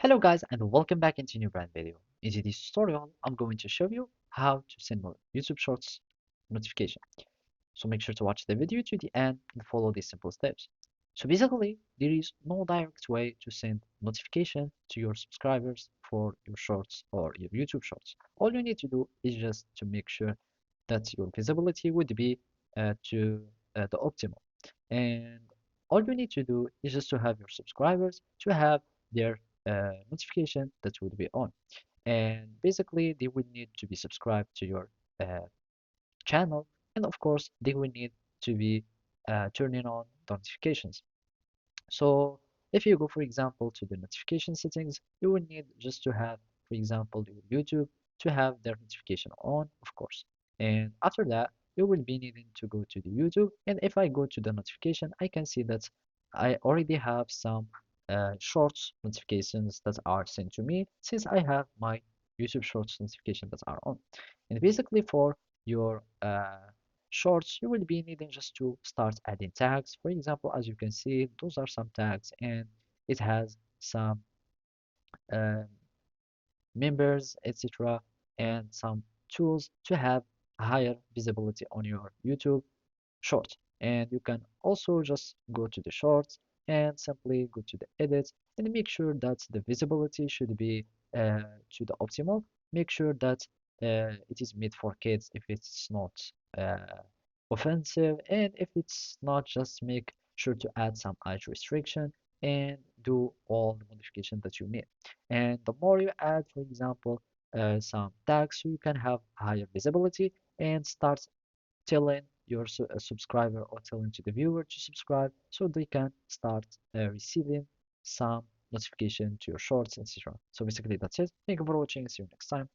Hello guys and welcome back into a new brand video. In today's tutorial, I'm going to show you how to send YouTube Shorts notification. So make sure to watch the video to the end and follow these simple steps. So basically, there is no direct way to send notification to your subscribers for your shorts or your YouTube Shorts. All you need to do is just to make sure that your visibility would be to the optimal. And all you need to do is just to have your subscribers to have their notification that would be on. And basically, they would need to be subscribed to your uh, channel, and of course, they will need to be turning on the notifications. So if you go, for example, to the notification settings, you will need just to have, for example, your YouTube to have their notification on, of course. And after that, you will be needing to go to the YouTube. And if I go to the notification, I can see that I already have some shorts notifications that are sent to me since I have my YouTube Shorts notification that are on. And basically for your shorts, you will be needing just to start adding tags. For example, as you can see, those are some tags and it has some um, members, etc., and some tools to have higher visibility on your YouTube short. And you can also just go to the shorts and simply go to the edit and make sure that the visibility should be to the optimal. Make sure that it is made for kids if it's not uh, offensive, and if it's not, just make sure to add some age restriction and do all the modification that you need. And the more you add, for example, some tags, so you can have higher visibility and start telling your subscriber or telling to the viewer to subscribe so they can start receiving some notification to your shorts, etc. So basically that's it. Thank you for watching. See you next time.